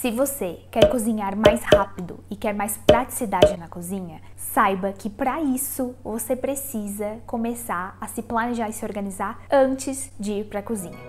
Se você quer cozinhar mais rápido e quer mais praticidade na cozinha, saiba que para isso você precisa começar a se planejar e se organizar antes de ir para a cozinha.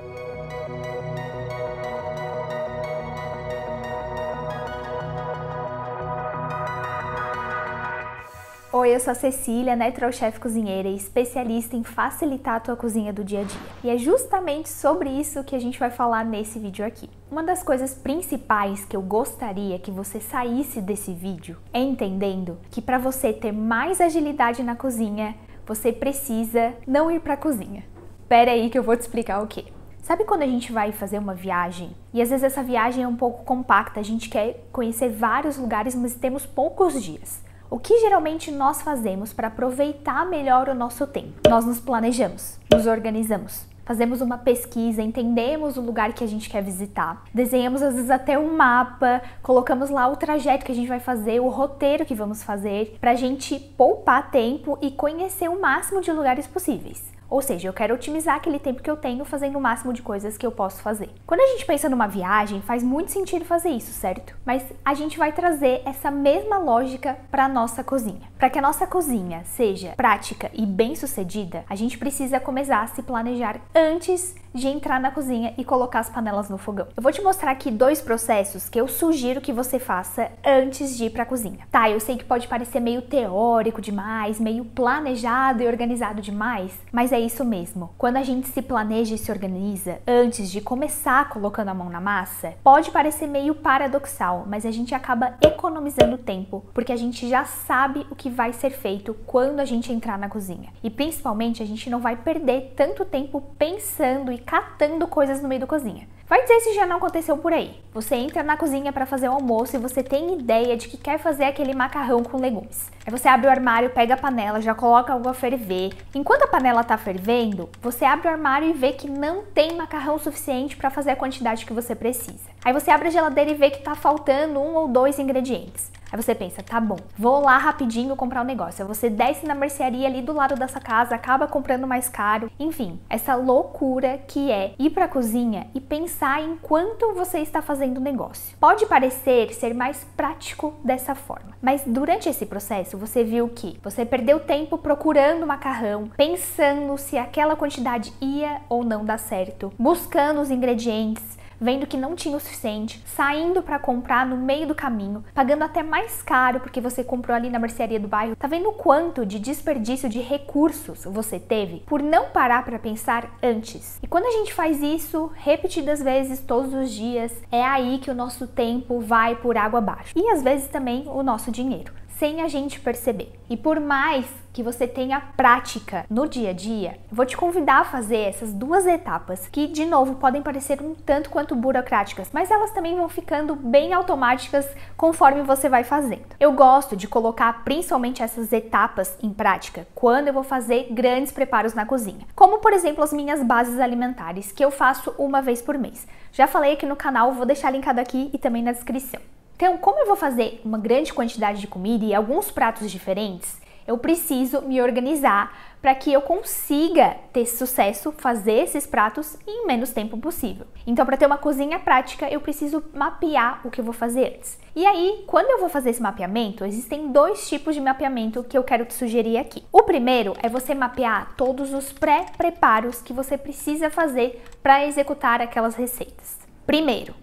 Oi, eu sou a Cecília, Natural Chef cozinheira e especialista em facilitar a tua cozinha do dia a dia. E é justamente sobre isso que a gente vai falar nesse vídeo aqui. Uma das coisas principais que eu gostaria que você saísse desse vídeo é entendendo que para você ter mais agilidade na cozinha, você precisa não ir para a cozinha. Pera aí que eu vou te explicar o quê. Sabe quando a gente vai fazer uma viagem e às vezes essa viagem é um pouco compacta, a gente quer conhecer vários lugares, mas temos poucos dias. O que geralmente nós fazemos para aproveitar melhor o nosso tempo? Nós nos planejamos, nos organizamos, fazemos uma pesquisa, entendemos o lugar que a gente quer visitar, desenhamos às vezes até um mapa, colocamos lá o trajeto que a gente vai fazer, o roteiro que vamos fazer, para a gente poupar tempo e conhecer o máximo de lugares possíveis. Ou seja, eu quero otimizar aquele tempo que eu tenho fazendo o máximo de coisas que eu posso fazer. Quando a gente pensa numa viagem, faz muito sentido fazer isso, certo? Mas a gente vai trazer essa mesma lógica para a nossa cozinha. Para que a nossa cozinha seja prática e bem-sucedida, a gente precisa começar a se planejar antes de entrar na cozinha e colocar as panelas no fogão. Eu vou te mostrar aqui 2 processos que eu sugiro que você faça antes de ir para a cozinha. Tá, eu sei que pode parecer meio teórico demais, meio planejado e organizado demais, mas é isso mesmo. Quando a gente se planeja e se organiza antes de começar colocando a mão na massa, pode parecer meio paradoxal, mas a gente acaba economizando tempo, porque a gente já sabe o que vai ser feito quando a gente entrar na cozinha. E principalmente a gente não vai perder tanto tempo pensando e catando coisas no meio da cozinha. Vai dizer se já não aconteceu por aí. Você entra na cozinha para fazer o almoço e você tem ideia de que quer fazer aquele macarrão com legumes. Aí você abre o armário, pega a panela, já coloca água a ferver. Enquanto a panela tá fervendo, você abre o armário e vê que não tem macarrão suficiente para fazer a quantidade que você precisa. Aí você abre a geladeira e vê que tá faltando 1 ou 2 ingredientes. Aí você pensa, tá bom, vou lá rapidinho comprar um negócio. Aí você desce na mercearia ali do lado dessa casa, acaba comprando mais caro. Enfim, essa loucura que é ir pra cozinha e pensar enquanto você está fazendo o negócio. Pode parecer ser mais prático dessa forma, mas durante esse processo você viu que você perdeu tempo procurando macarrão, pensando se aquela quantidade ia ou não dar certo, buscando os ingredientes, vendo que não tinha o suficiente, saindo para comprar no meio do caminho, pagando até mais caro porque você comprou ali na mercearia do bairro. Tá vendo o quanto de desperdício de recursos você teve por não parar para pensar antes? E quando a gente faz isso repetidas vezes, todos os dias, é aí que o nosso tempo vai por água abaixo. E às vezes também o nosso dinheiro, sem a gente perceber. E por mais que você tenha prática no dia a dia, eu vou te convidar a fazer essas 2 etapas que, de novo, podem parecer um tanto quanto burocráticas, mas elas também vão ficando bem automáticas conforme você vai fazendo. Eu gosto de colocar principalmente essas etapas em prática quando eu vou fazer grandes preparos na cozinha, como por exemplo as minhas bases alimentares, que eu faço uma vez por mês. Já falei aqui no canal, vou deixar linkado aqui e também na descrição. Então, como eu vou fazer uma grande quantidade de comida e alguns pratos diferentes, eu preciso me organizar para que eu consiga ter sucesso, fazer esses pratos em menos tempo possível. Então, para ter uma cozinha prática, eu preciso mapear o que eu vou fazer antes. E aí, quando eu vou fazer esse mapeamento, existem 2 tipos de mapeamento que eu quero te sugerir aqui. O primeiro é você mapear todos os pré-preparos que você precisa fazer para executar aquelas receitas. Primeiro,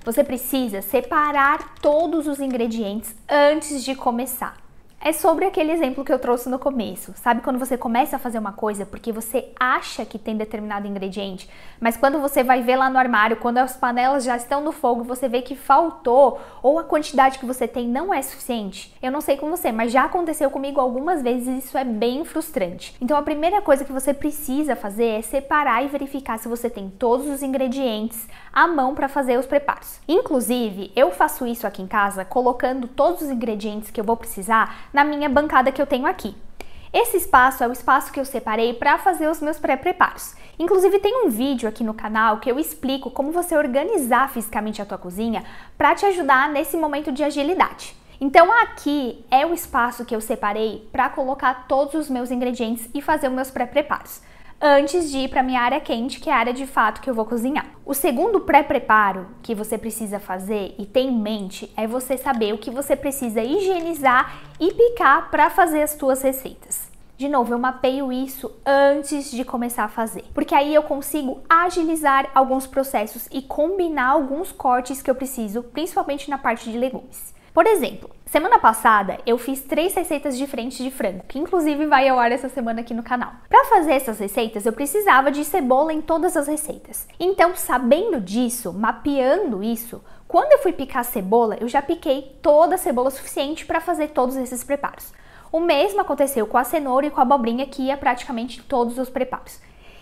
você precisa separar todos os ingredientes antes de começar. É sobre aquele exemplo que eu trouxe no começo. Sabe quando você começa a fazer uma coisa porque você acha que tem determinado ingrediente, mas quando você vai ver lá no armário, quando as panelas já estão no fogo, você vê que faltou ou a quantidade que você tem não é suficiente? Eu não sei com você, mas já aconteceu comigo algumas vezes e isso é bem frustrante. Então a primeira coisa que você precisa fazer é separar e verificar se você tem todos os ingredientes à mão para fazer os preparos. Inclusive, eu faço isso aqui em casa colocando todos os ingredientes que eu vou precisar na minha bancada que eu tenho aqui. Esse espaço é o espaço que eu separei para fazer os meus pré-preparos. Inclusive tem um vídeo aqui no canal que eu explico como você organizar fisicamente a tua cozinha para te ajudar nesse momento de agilidade. Então aqui é o espaço que eu separei para colocar todos os meus ingredientes e fazer os meus pré-preparos. antes de ir para minha área quente, que é a área de fato que eu vou cozinhar. O segundo pré-preparo que você precisa fazer e ter em mente é você saber o que você precisa higienizar e picar para fazer as suas receitas. De novo, eu mapeio isso antes de começar a fazer, porque aí eu consigo agilizar alguns processos e combinar alguns cortes que eu preciso, principalmente na parte de legumes. Por exemplo, semana passada eu fiz 3 receitas diferentes de frango, que inclusive vai ao ar essa semana aqui no canal. Para fazer essas receitas eu precisava de cebola em todas as receitas. Então, sabendo disso, mapeando isso, quando eu fui picar a cebola, eu já piquei toda a cebola suficiente para fazer todos esses preparos. O mesmo aconteceu com a cenoura e com a abobrinha, que ia praticamente todos os preparos.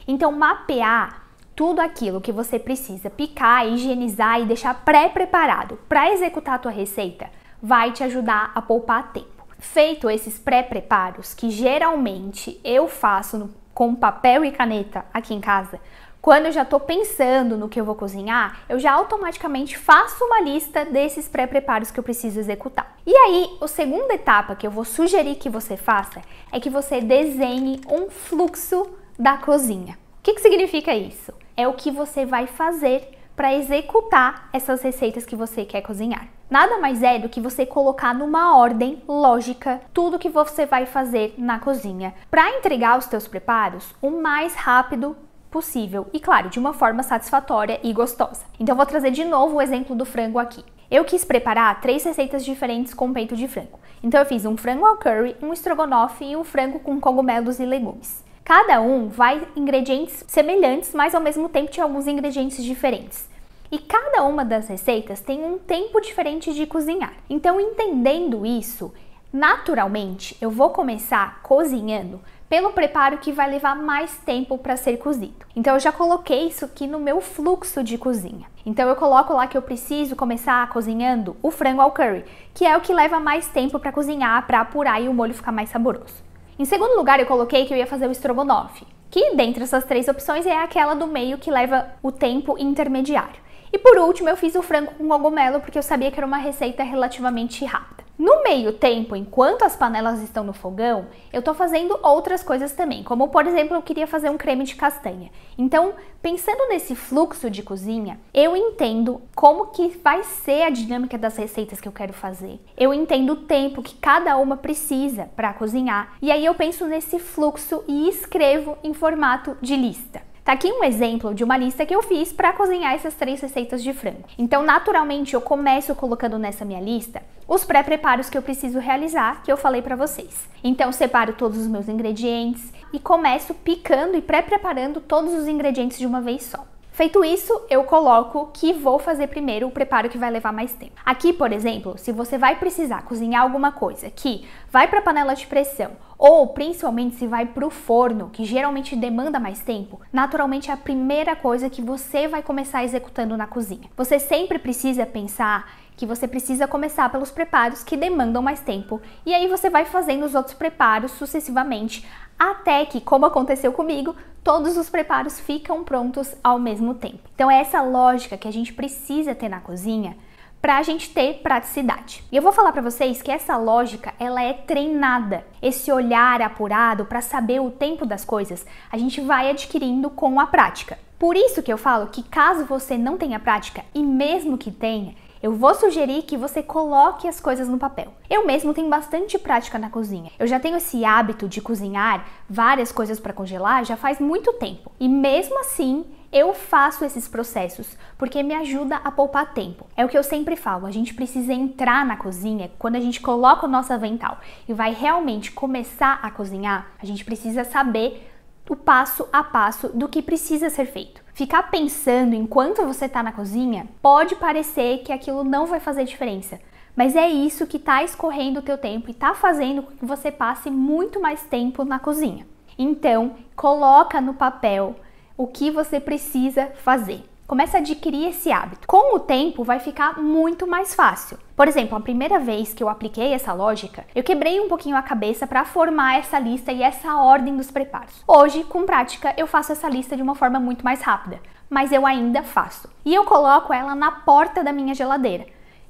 Então, mapear tudo aquilo que você precisa picar, higienizar e deixar pré-preparado para executar a tua receita vai te ajudar a poupar tempo. Feito esses pré-preparos, que geralmente eu faço com papel e caneta aqui em casa, quando eu já estou pensando no que eu vou cozinhar, eu já automaticamente faço uma lista desses pré-preparos que eu preciso executar. E aí, a segunda etapa que eu vou sugerir que você faça é que você desenhe um fluxo da cozinha. O que significa isso? É o que você vai fazer para executar essas receitas que você quer cozinhar. Nada mais é do que você colocar numa ordem lógica tudo que você vai fazer na cozinha para entregar os teus preparos o mais rápido possível e, claro, de uma forma satisfatória e gostosa. Então, eu vou trazer de novo o exemplo do frango aqui. Eu quis preparar 3 receitas diferentes com peito de frango. Então, eu fiz um frango ao curry, um estrogonofe e um frango com cogumelos e legumes. Cada um vai ingredientes semelhantes, mas ao mesmo tempo tinha alguns ingredientes diferentes. E cada uma das receitas tem um tempo diferente de cozinhar. Então, entendendo isso, naturalmente, eu vou começar cozinhando pelo preparo que vai levar mais tempo para ser cozido. Então, eu já coloquei isso aqui no meu fluxo de cozinha. Então, eu coloco lá que eu preciso começar cozinhando o frango ao curry, que é o que leva mais tempo para cozinhar, para apurar e o molho ficar mais saboroso. Em segundo lugar, eu coloquei que eu ia fazer o estrogonofe, que dentre essas 3 opções é aquela do meio que leva o tempo intermediário. E por último, eu fiz o frango com cogumelo, porque eu sabia que era uma receita relativamente rápida. No meio tempo, enquanto as panelas estão no fogão, eu tô fazendo outras coisas também, como por exemplo, eu queria fazer um creme de castanha. Então, pensando nesse fluxo de cozinha, eu entendo como que vai ser a dinâmica das receitas que eu quero fazer. Eu entendo o tempo que cada uma precisa para cozinhar, e aí eu penso nesse fluxo e escrevo em formato de lista. Tá aqui um exemplo de uma lista que eu fiz para cozinhar essas 3 receitas de frango. Então, naturalmente, eu começo colocando nessa minha lista os pré-preparos que eu preciso realizar, que eu falei para vocês. Então, separo todos os meus ingredientes e começo picando e pré-preparando todos os ingredientes de uma vez só. Feito isso, eu coloco que vou fazer primeiro o preparo que vai levar mais tempo. Aqui, por exemplo, se você vai precisar cozinhar alguma coisa que vai para a panela de pressão ou principalmente se vai para o forno, que geralmente demanda mais tempo, naturalmente é a primeira coisa que você vai começar executando na cozinha. Você sempre precisa pensar que você precisa começar pelos preparos que demandam mais tempo e aí você vai fazendo os outros preparos sucessivamente até que, como aconteceu comigo, todos os preparos ficam prontos ao mesmo tempo. Então é essa lógica que a gente precisa ter na cozinha para a gente ter praticidade. E eu vou falar para vocês que essa lógica, ela é treinada. Esse olhar apurado para saber o tempo das coisas, a gente vai adquirindo com a prática. Por isso que eu falo que caso você não tenha prática, e mesmo que tenha, eu vou sugerir que você coloque as coisas no papel. Eu mesmo tenho bastante prática na cozinha. Eu já tenho esse hábito de cozinhar várias coisas para congelar já faz muito tempo. E mesmo assim, eu faço esses processos porque me ajuda a poupar tempo. É o que eu sempre falo, a gente precisa entrar na cozinha, quando a gente coloca o nosso avental e vai realmente começar a cozinhar, a gente precisa saber o passo a passo do que precisa ser feito. Ficar pensando enquanto você está na cozinha pode parecer que aquilo não vai fazer diferença, mas é isso que está escorrendo o teu tempo e está fazendo com que você passe muito mais tempo na cozinha. Então, coloca no papel o que você precisa fazer. Começa a adquirir esse hábito. Com o tempo, vai ficar muito mais fácil. Por exemplo, a primeira vez que eu apliquei essa lógica, eu quebrei um pouquinho a cabeça para formar essa lista e essa ordem dos preparos. Hoje, com prática, eu faço essa lista de uma forma muito mais rápida, mas eu ainda faço. E eu coloco ela na porta da minha geladeira.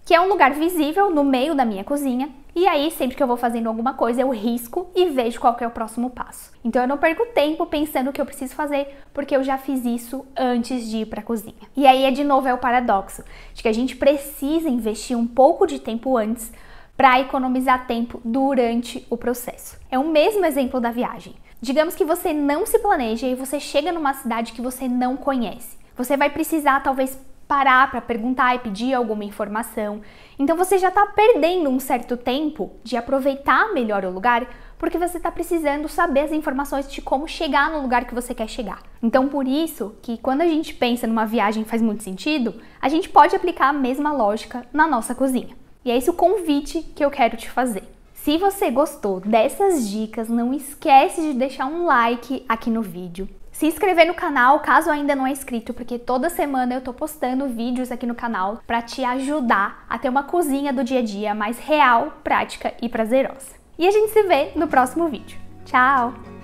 que é um lugar visível no meio da minha cozinha. E aí, sempre que eu vou fazendo alguma coisa, eu risco e vejo qual que é o próximo passo. Então eu não perco tempo pensando o que eu preciso fazer, porque eu já fiz isso antes de ir para a cozinha. E aí, de novo, é o paradoxo de que a gente precisa investir um pouco de tempo antes para economizar tempo durante o processo. É o mesmo exemplo da viagem. Digamos que você não se planeja e você chega numa cidade que você não conhece. Você vai precisar, talvez, parar para perguntar e pedir alguma informação. Então você já está perdendo um certo tempo de aproveitar melhor o lugar, porque você está precisando saber as informações de como chegar no lugar que você quer chegar. Então por isso que quando a gente pensa numa viagem faz muito sentido, a gente pode aplicar a mesma lógica na nossa cozinha. E é esse o convite que eu quero te fazer. Se você gostou dessas dicas, não esquece de deixar um like aqui no vídeo. Se inscrever no canal, caso ainda não é inscrito, porque toda semana eu tô postando vídeos aqui no canal para te ajudar a ter uma cozinha do dia a dia mais real, prática e prazerosa. E a gente se vê no próximo vídeo. Tchau!